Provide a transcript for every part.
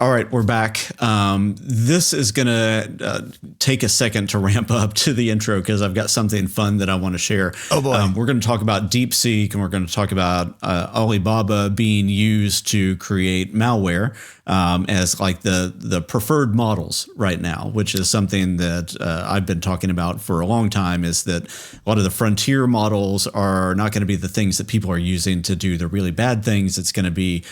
All right, we're back. This is going to take a second to ramp up to the intro because I've got something fun that I want to share. Oh, boy. We're going to talk about DeepSeek, and we're going to talk about Alibaba being used to create malware as like the preferred models right now, which is something that I've been talking about for a long time, is that a lot of the frontier models are not going to be the things that people are using to do the really bad things. It's going to be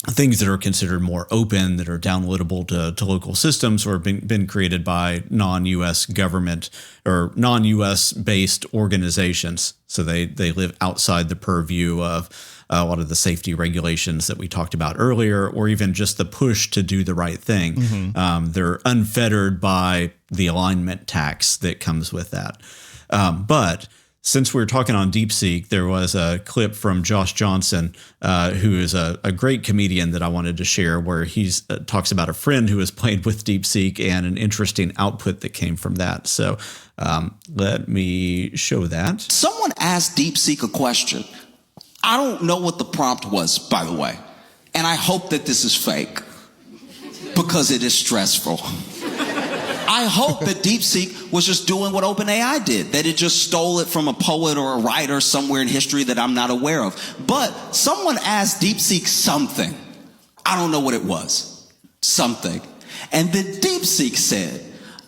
things that are considered more open, that are downloadable to local systems, or been created by non-U.S. government or non-U.S. based organizations. So they live outside the purview of a lot of the safety regulations that we talked about earlier, or even just the push to do the right thing. Mm-hmm. They're unfettered by the alignment tax that comes with that. But since we were talking on DeepSeek, there was a clip from Josh Johnson, who is a great comedian that I wanted to share, where he talks about a friend who has played with DeepSeek and an interesting output that came from that. So let me show that. Someone asked DeepSeek a question. I don't know what the prompt was, by the way. And I hope that this is fake because it is stressful. I hope that DeepSeek was just doing what OpenAI did, that it just stole it from a poet or a writer somewhere in history that I'm not aware of. But someone asked DeepSeek something. I don't know what it was. Something. And then DeepSeek said,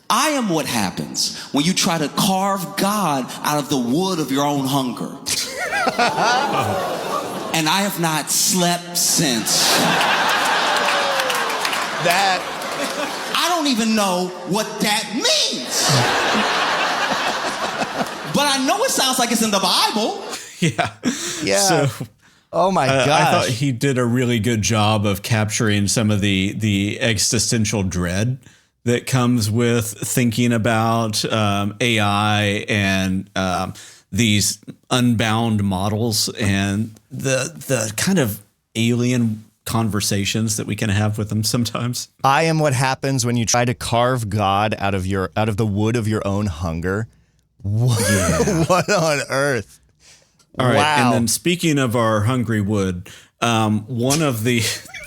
I am what happens when you try to carve God out of the wood of your own hunger. And I have not slept since. I don't even know what that means. But I know it sounds like it's in the Bible. Yeah. So, oh my gosh. I thought he did a really good job of capturing some of the existential dread that comes with thinking about AI and these unbound models and the kind of alien conversations that we can have with them sometimes. I am what happens when you try to carve God out of the wood of your own hunger. What, what on earth? All right. Wow. And then speaking of our hungry wood, one of the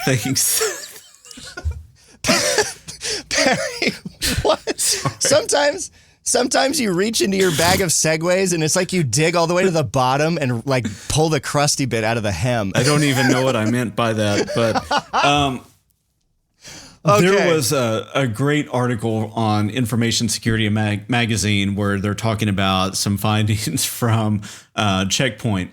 things. Perry, what? Sometimes you reach into your bag of segues and it's like you dig all the way to the bottom and like pull the crusty bit out of the hem. I don't even know what I meant by that, but okay. There was a great article on Information Security Magazine where they're talking about some findings from Checkpoint.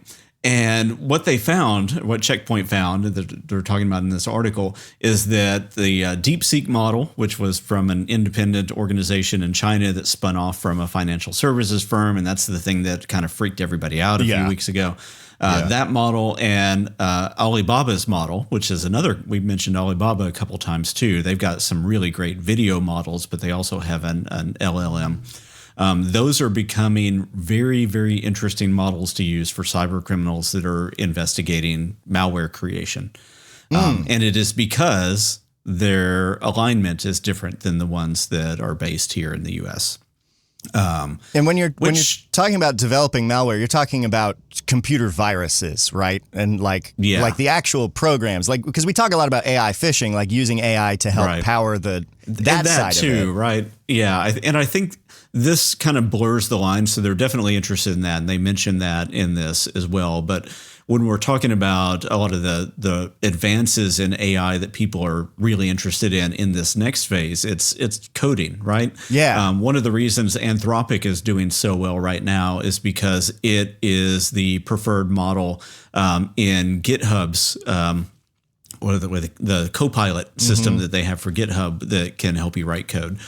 And what they found, what Checkpoint found, that they're talking about in this article, is that the DeepSeek model, which was from an independent organization in China that spun off from a financial services firm, and that's the thing that kind of freaked everybody out a few weeks ago. That model and Alibaba's model, which is another, we've mentioned Alibaba a couple times too. They've got some really great video models, but they also have an LLM. Those are becoming very, very interesting models to use for cyber criminals that are investigating malware creation. And it is because their alignment is different than the ones that are based here in the U.S. And when you're talking about developing malware, you're talking about computer viruses, right? And like the actual programs, like, because we talk a lot about AI phishing, like using AI to help power that side too, of it. Right? Yeah, and I think this kind of blurs the line, so they're definitely interested in that, and they mentioned that in this as well. But when we're talking about a lot of the advances in AI that people are really interested in this next phase, it's coding, right? Yeah. One of the reasons Anthropic is doing so well right now is because it is the preferred model in GitHub's the Copilot system that they have for GitHub that can help you write code.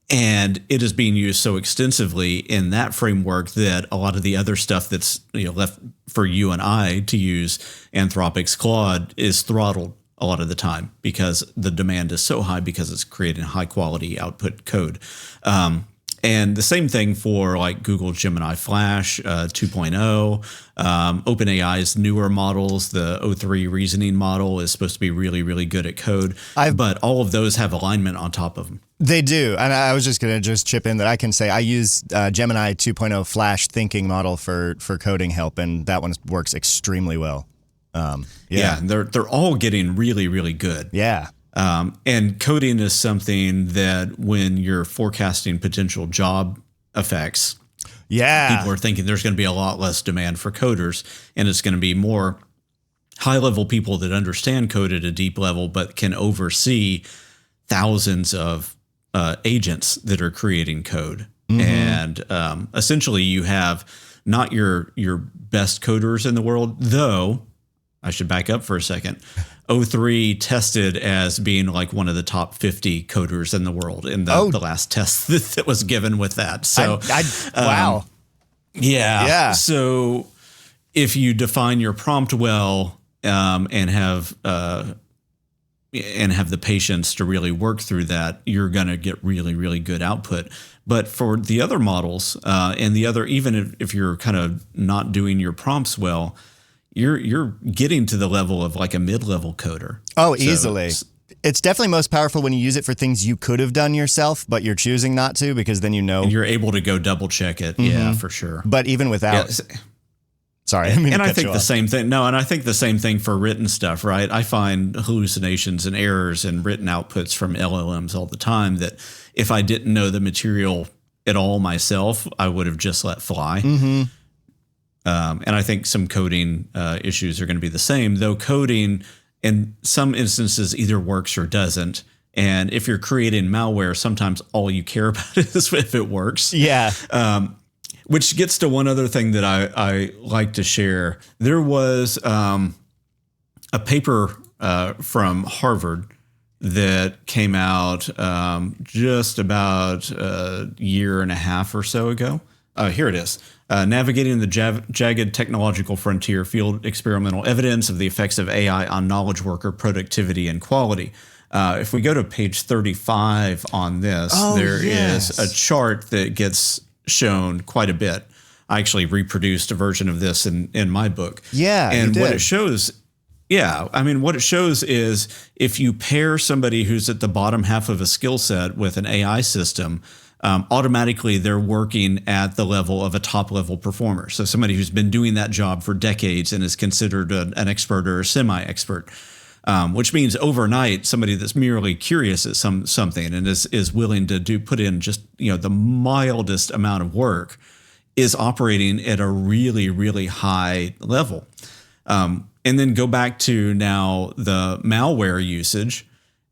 And it is being used so extensively in that framework that a lot of the other stuff that's left for you and I to use, Anthropic's Claude, is throttled a lot of the time because the demand is so high because it's creating high quality output code. And the same thing for like Google Gemini Flash 2.0, OpenAI's newer models. The O3 reasoning model is supposed to be really, really good at code, but all of those have alignment on top of them. They do. And I was just going to chip in that I can say I use Gemini 2.0 Flash thinking model for coding help, and that one works extremely well. They're all getting really, really good. Yeah. And coding is something that when you're forecasting potential job effects, people are thinking there's going to be a lot less demand for coders, and it's going to be more high-level people that understand code at a deep level, but can oversee thousands of agents that are creating code. And essentially you have not your best coders in the world, though I should back up for a second. O3 tested as being like one of the top 50 coders in the world in the last test that was given with that. So, wow. Yeah. So if you define your prompt well, and have the patience to really work through that, you're going to get really, really good output. But for the other models, and the other, even if you're kind of not doing your prompts well, you're getting to the level of like a mid-level coder. Oh, so easily. It's definitely most powerful when you use it for things you could have done yourself, but you're choosing not to, because then and you're able to go double check it. Yeah, for sure. But even without. Yeah, sorry, I think the same thing. No, and I think the same thing for written stuff, right? I find hallucinations and errors in written outputs from LLMs all the time that if I didn't know the material at all myself, I would have just let fly. And I think some coding issues are going to be the same, though coding in some instances either works or doesn't. And if you're creating malware, sometimes all you care about is if it works. Yeah. Which gets to one other thing that I like to share. There was a paper from Harvard that came out just about a year and a half or so ago. Here it is. Navigating the Jagged Technological Frontier, Field Experimental Evidence of the Effects of AI on Knowledge Worker Productivity and Quality. If we go to page 35 on this, there is a chart that gets shown quite a bit. I actually reproduced a version of this in my book. Yeah, and what it shows, what it shows is if you pair somebody who's at the bottom half of a skill set with an AI system, automatically they're working at the level of a top level performer. So somebody who's been doing that job for decades and is considered an expert or a semi-expert. Which means overnight, somebody that's merely curious at something and is willing to put in just the mildest amount of work is operating at a really, really high level. And then go back to now the malware usage,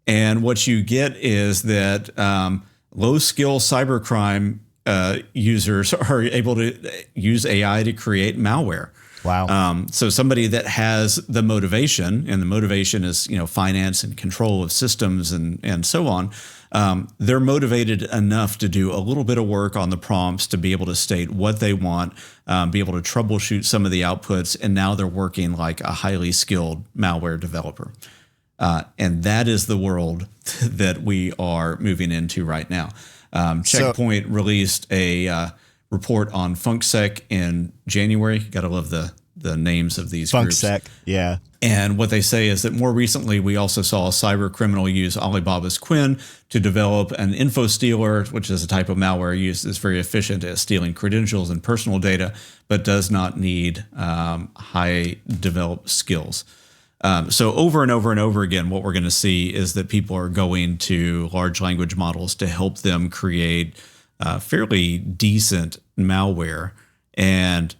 and what you get is that low skill cybercrime users are able to use AI to create malware. Wow. So somebody that has the motivation, and the motivation is, finance and control of systems and so on. They're motivated enough to do a little bit of work on the prompts to be able to state what they want, be able to troubleshoot some of the outputs. And now they're working like a highly skilled malware developer. And that is the world that we are moving into right now. Checkpoint released a report on FAIK in January. Got to love the names of these groups. FAIK, yeah. And what they say is that more recently, we also saw a cyber criminal use Alibaba's Quinn to develop an info stealer, which is a type of malware used that's very efficient at stealing credentials and personal data, but does not need high developed skills. So over and over and over again, what we're going to see is that people are going to large language models to help them create fairly decent malware. And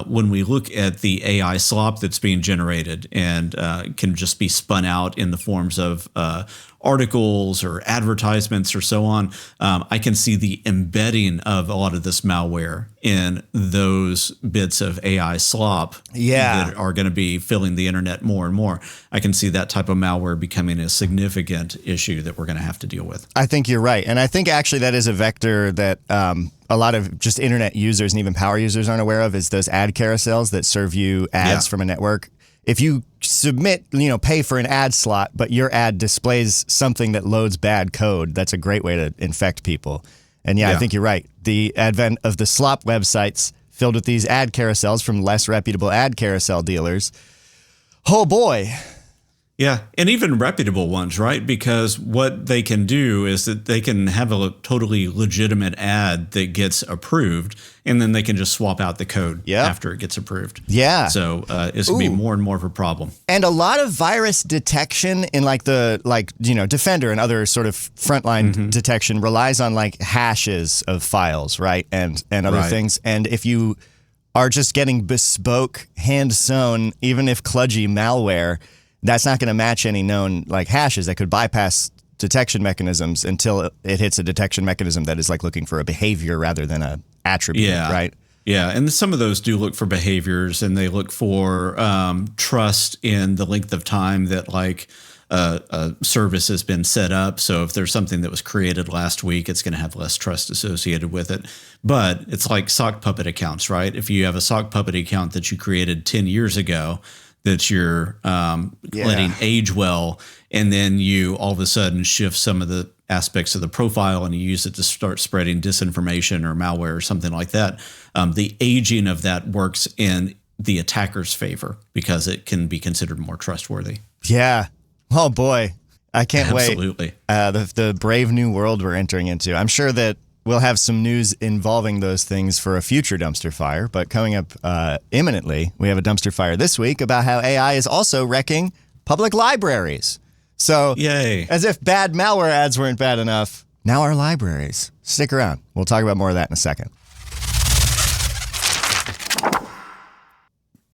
when we look at the AI slop that's being generated and can just be spun out in the forms of articles or advertisements or so on, I can see the embedding of a lot of this malware in those bits of AI slop that are going to be filling the internet more and more. I can see that type of malware becoming a significant issue that we're going to have to deal with. I think you're right. And I think actually that is a vector that a lot of just internet users and even power users aren't aware of, is those ad carousels that serve you ads from a network. If you submit, pay for an ad slot, but your ad displays something that loads bad code, that's a great way to infect people. And I think you're right. The advent of the slop websites filled with these ad carousels from less reputable ad carousel dealers. Oh boy. Yeah, and even reputable ones, right? Because what they can do is that they can have a totally legitimate ad that gets approved, and then they can just swap out the code after it gets approved. Yeah. So it's going to be more and more of a problem. And a lot of virus detection in Defender and other sort of frontline detection relies on like hashes of files, right? And other things. And if you are just getting bespoke, hand-sewn, even if kludgy malware, that's not going to match any known like hashes that could bypass detection mechanisms until it hits a detection mechanism that is like looking for a behavior rather than a attribute, right? Yeah, and some of those do look for behaviors, and they look for trust in the length of time that like a service has been set up. So if there's something that was created last week, it's going to have less trust associated with it. But it's like sock puppet accounts, right? If you have a sock puppet account that you created 10 years ago, that you're letting age well, and then you all of a sudden shift some of the aspects of the profile and you use it to start spreading disinformation or malware or something like that. The aging of that works in the attacker's favor because it can be considered more trustworthy. Yeah. Oh boy. I can't wait. Absolutely. The brave new world we're entering into. I'm sure that we'll have some news involving those things for a future dumpster fire, but coming up imminently, we have a dumpster fire this week about how AI is also wrecking public libraries. So, yay. As if bad malware ads weren't bad enough, now our libraries. Stick around. We'll talk about more of that in a second.